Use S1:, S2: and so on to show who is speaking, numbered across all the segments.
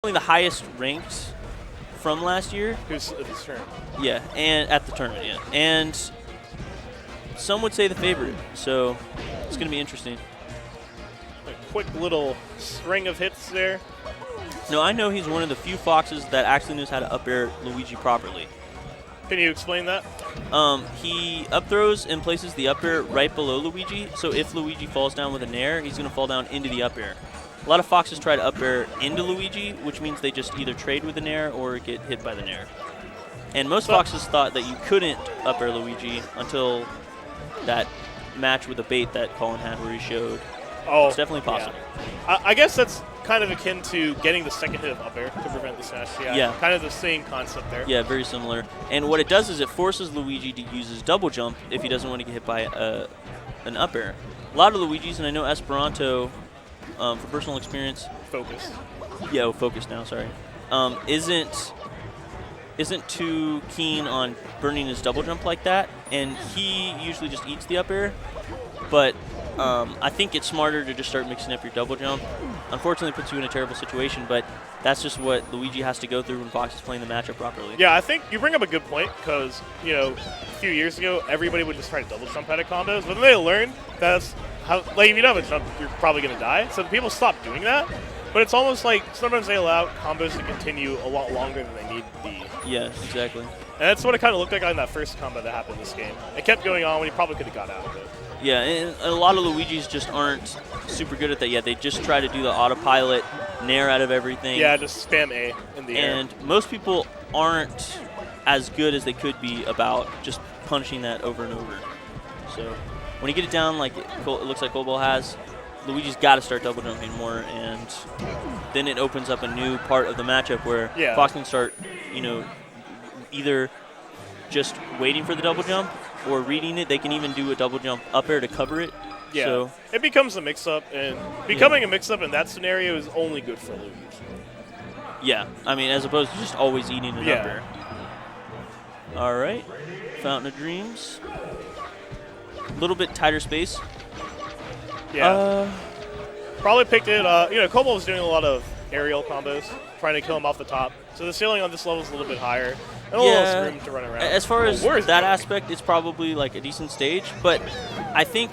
S1: the highest ranked from last year.
S2: Who's at this tournament?
S1: Yeah, and at the tournament, yeah. And some would say the favorite, so it's going to be interesting.
S2: A quick little string of hits there.
S1: No, I know he's one of the few foxes that actually knows how to up air Luigi properly.
S2: Can you explain that?
S1: He up throws and places the up air right below Luigi, so if Luigi falls down with a nair, he's going to fall down into the up air. A lot of foxes try to up air into Luigi, which means they just either trade with the nair or get hit by the nair. And most foxes thought that you couldn't up air Luigi until that match with the bait that Colin had where he showed.
S2: Oh,
S1: it's definitely possible.
S2: Yeah. I guess that's kind of akin to getting the second hit of up air to prevent the smash. Yeah, kind of the same concept there.
S1: Yeah, very similar. And what it does is it forces Luigi to use his double jump if he doesn't want to get hit by an up air. A lot of Luigis, and I know Esperanto, for personal experience,
S2: Focus.
S1: Yeah, focus now. Sorry, isn't too keen on burning his double jump like that, and he usually just eats the up air. But I think it's smarter to just start mixing up your double jump. Unfortunately, it puts you in a terrible situation, but that's just what Luigi has to go through when Fox is playing the matchup properly.
S2: Yeah, I think you bring up a good point because, you know, a few years ago, everybody would just try to double jump out of combos, but then they learned that's how, like, if you don't have a jump, you're probably going to die. So people stopped doing that. But it's almost like sometimes they allow combos to continue a lot longer than they need to be.
S1: Yes, exactly.
S2: And that's what it kind of looked like on that first combo that happened this game. It kept going on when he probably could have got out of it.
S1: Yeah, and a lot of Luigis just aren't super good at that yet. They just try to do the autopilot, nair out of everything.
S2: Yeah, just spam A in the air.
S1: And most people aren't as good as they could be about just punishing that over and over. So when you get it down like it looks like Colbol has, Luigi's got to start double jumping more, and then it opens up a new part of the matchup where Fox can start, you know, either just waiting for the double jump or reading it. They can even do a double jump up air to cover it.
S2: Yeah,
S1: so
S2: it becomes a mix-up, and becoming a mix-up in that scenario is only good for Luigi.
S1: Yeah, I mean, as opposed to just always eating it up air. All right, Fountain of Dreams. A little bit tighter space.
S2: Yeah. Probably picked it. You know, Colbol was doing a lot of aerial combos, trying to kill him off the top. So the ceiling on this level is a little bit higher. And a little less room to run around.
S1: As far as that aspect, it's probably like a decent stage. But I think,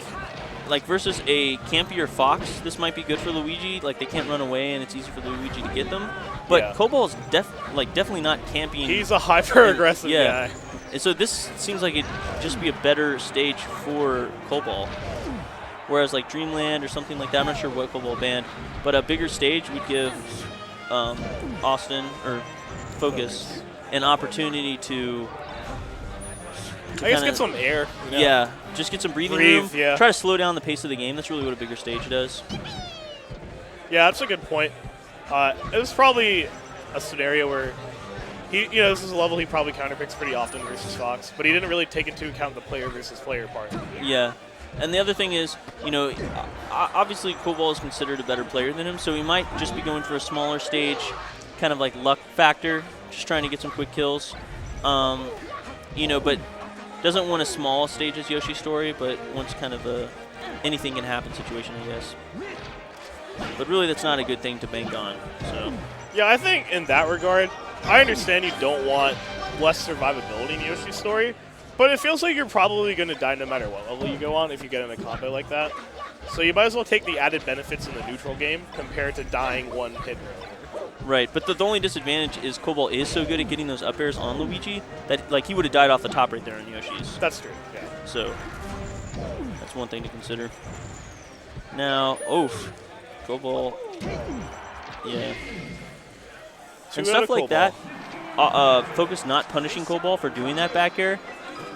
S1: like, versus a campier Fox, this might be good for Luigi. Like, they can't run away, and it's easy for Luigi to get them. But Colbol's definitely not camping.
S2: He's a hyper-aggressive guy.
S1: And so this seems like it'd just be a better stage for Colbol. Whereas like Dreamland or something like that, I'm not sure what Colbol banned, but a bigger stage would give Austin or Focus an opportunity to
S2: I guess get some air. You know?
S1: Yeah, just get some breathing room. Yeah. Try to slow down the pace of the game. That's really what a bigger stage does.
S2: Yeah, that's a good point. It was probably a scenario where this is a level he probably counterpicks pretty often versus Fox, but he didn't really take into account the player versus player part.
S1: Yeah. And the other thing is, you know, obviously Colbol is considered a better player than him, so he might just be going for a smaller stage, kind of like luck factor, just trying to get some quick kills. You know, but doesn't want a small stage as Yoshi's Story, but wants kind of a anything can happen situation, I guess. But really, that's not a good thing to bank on. So.
S2: Yeah, I think in that regard, I understand you don't want less survivability in Yoshi's Story, but it feels like you're probably going to die no matter what level you go on if you get in a combo like that. So you might as well take the added benefits in the neutral game compared to dying one hit.
S1: Right, but the only disadvantage is Colbol is so good at getting those up airs on Luigi that like he would have died off the top right there on Yoshi's.
S2: That's true, yeah.
S1: So that's one thing to consider. Now, Colbol, yeah. And stuff like that, Focus not punishing Colbol for doing that back air,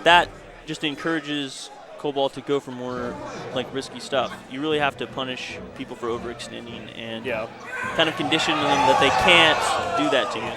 S1: that just encourages Colbol to go for more like risky stuff. You really have to punish people for overextending and kind of condition them that they can't do that to you.